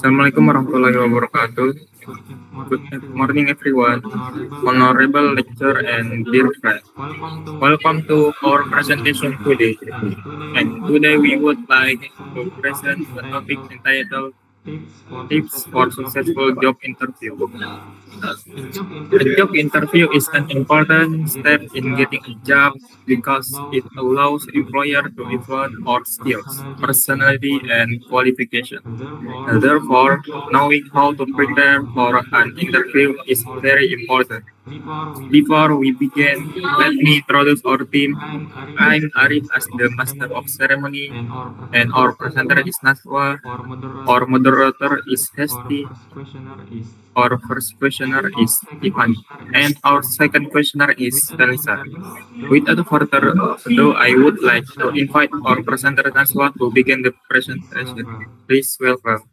Assalamualaikum warahmatullahi wabarakatuh. Good morning, everyone. Honorable lecturer and dear friends. Welcome to our presentation today. And today we would like to present a topic entitled Tips for Successful Job Interview. A job interview is an important step in getting a job because it allows employer to evaluate our skills, personality, and qualification. Therefore, knowing how to prepare for an interview is very important. Before we begin, let me introduce our team. I'm Arif as the Master of Ceremony, and our presenter is Naswa. Our moderator is Hesti. Our first questioner is Tiffany. And our second questioner is Telisa. Without further ado, I would like to invite our presenter Naswa to begin the presentation. Please welcome.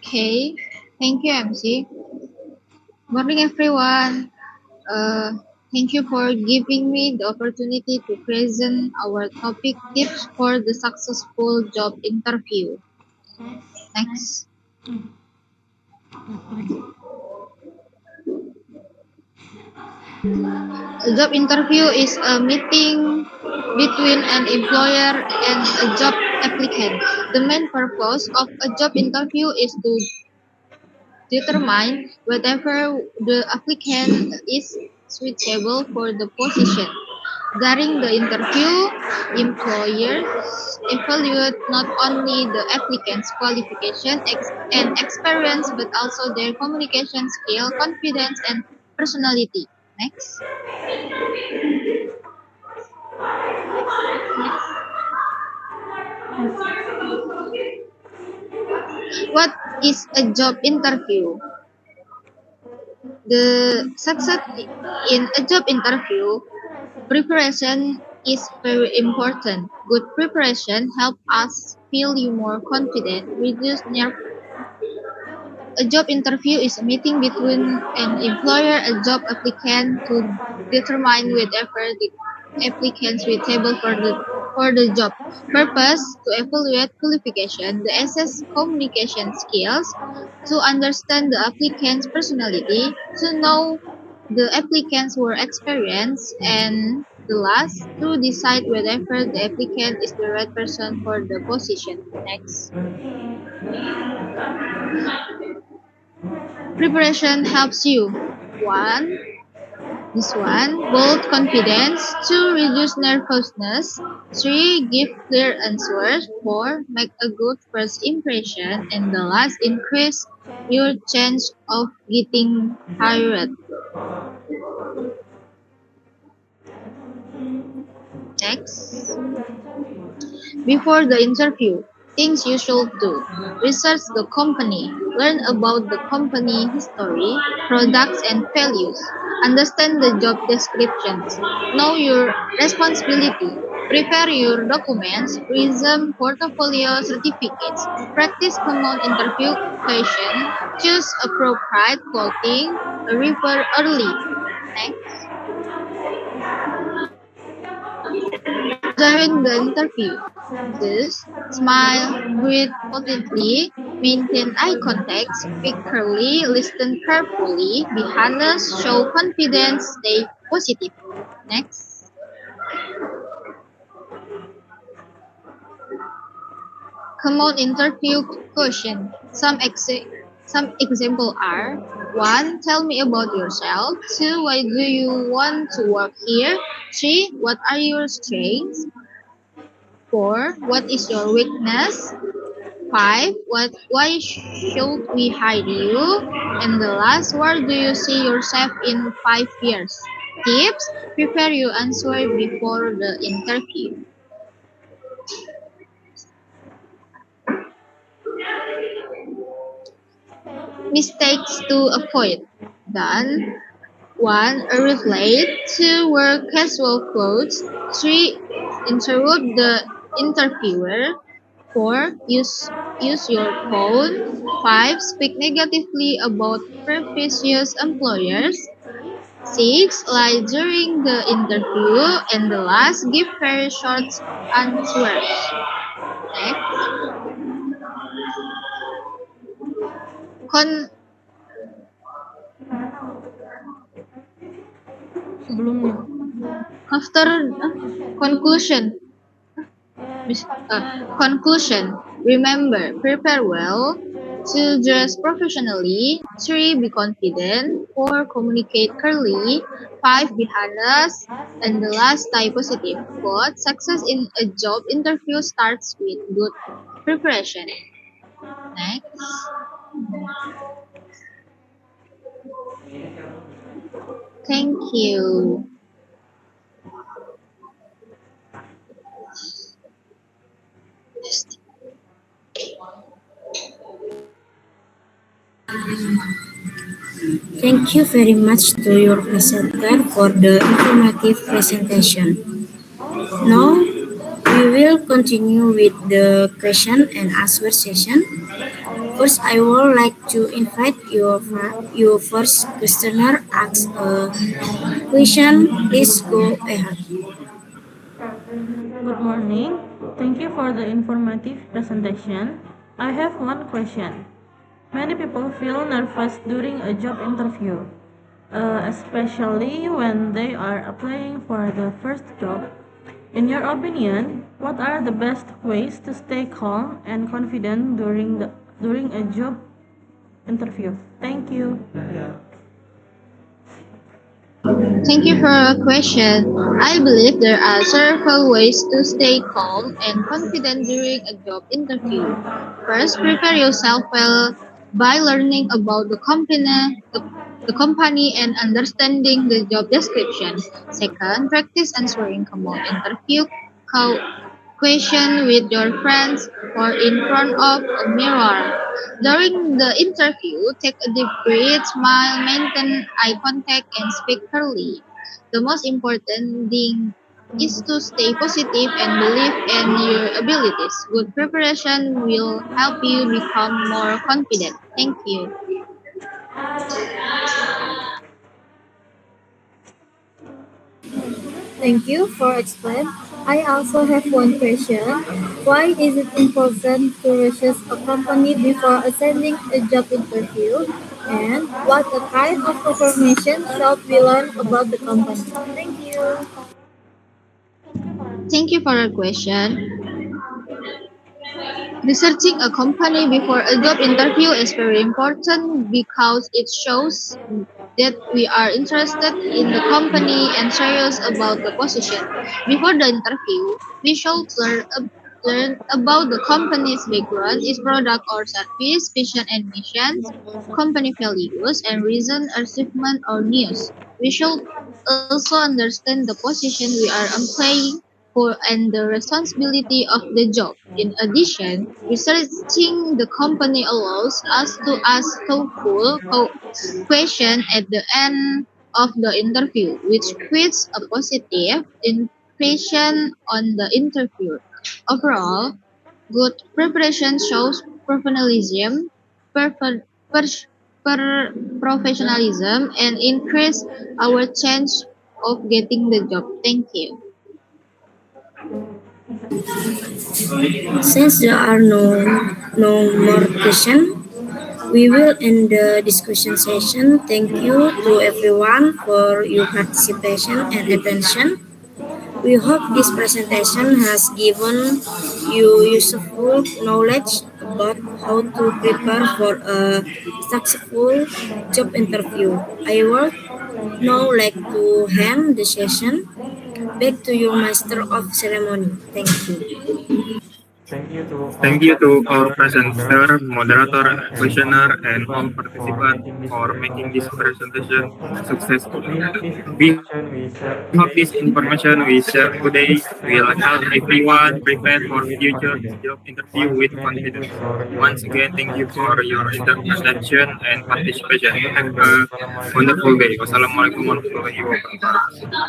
Okay, thank you, MC. Morning, everyone. Thank you for giving me the opportunity to present our topic tips for the successful job interview. Next. A job interview is a meeting between an employer and a job applicant. The main purpose of a job interview is to determine whether the applicant is suitable for the position. During the interview, employers evaluate not only the applicant's qualification and experience but also their communication skill, confidence, and personality. Next. What is a job interview? The success in a job interview, preparation is very important. Good preparation helps us feel more confident, reduce nerve. A job interview is a meeting between an employer and job applicant to determine whether the applicant is suitable for the job. Purpose to evaluate qualification, to assess communication skills, to understand the applicant's personality, to know the applicant's work experience, and the last to decide whether the applicant is the right person for the position. Next. Preparation helps you. One, this one, build confidence. Two, reduce nervousness. Three, give clear answers. Four, make a good first impression. And the last, increase your chance of getting hired. Next. Before the interview, things you should do. Research the company. Learn about the company history, products, and values. Understand the job descriptions. Know your responsibility. Prepare your documents, resume portfolio certificates. Practice common interview questions. Choose appropriate clothing. Refer early. Next. During the interview, just smile, breathe positively, maintain eye contact, speak clearly, listen carefully, be honest, show confidence, stay positive. Next. Common interview question. Some example are: 1. Tell me about yourself. 2. Why do you want to work here? 3. What are your strengths? 4. What is your weakness? 5. Why should we hire you? And the last, where do you see yourself in 5 years? Tips: prepare your answer before the interview. Mistakes to avoid. Done. 1. Arrive late. 2. Wear casual clothes. 3. Interrupt the interviewer. 4. Use your phone. 5. Speak negatively about previous employers. 6. Lie during the interview. And the last, give very short answers. Next. Con Sebelumnya. after conclusion. Conclusion. Remember, prepare well. 2. Dress professionally. 3. Be confident. 4. Communicate clearly. 5. Be honest. And the last, stay positive. Quote, success in a job interview starts with good preparation. Next. Thank you. Thank you very much to your presenter for the informative presentation. Now, we will continue with the question and answer session. First, I would like to invite your first questioner ask a question. Please go ahead. Good morning. Thank you for the informative presentation. I have one question. Many people feel nervous during a job interview, especially when they are applying for the first job. In your opinion, what are the best ways to stay calm and confident during a job interview? Thank you. Thank you for your question. I believe there are several ways to stay calm and confident during a job interview. First, prepare yourself well by learning about the company and understanding the job description. Second, practice answering common interview question with your friends or in front of a mirror. During the interview, take a deep breath, smile, maintain eye contact, and speak clearly. The most important thing is to stay positive and believe in your abilities. Good preparation will help you become more confident. Thank you. Thank you for explaining. I also have one question. Why is it important to research a company before attending a job interview? And what kind of information should we learn about the company? Thank you. Thank you for your question. Researching a company before a job interview is very important because it shows that we are interested in the company and serious about the position. Before the interview, we should learn about the company's background, its product or service, vision and missions, company values, and recent achievement or news. We should also understand the position we are applying for and the responsibility of the job. In addition, researching the company allows us to ask thoughtful questions at the end of the interview, which creates a positive impression on the interviewer. Overall, good preparation shows professionalism, perfor- pers- professionalism, and increase our chance of getting the job. Thank you. Since there are no more questions, we will end the discussion session. Thank you to everyone for your participation and attention. We hope this presentation has given you useful knowledge about how to prepare for a successful job interview. I would now like to hand the session back to your master of ceremony. Thank you. Thank you to all presenter, moderator, questioner, and all participants for making this presentation successful. We hope this information we share today will help everyone prepare for future job interview with confidence. Once again, thank you for your attention and participation. Have a wonderful day. Wassalamualaikum warahmatullahi wabarakatuh.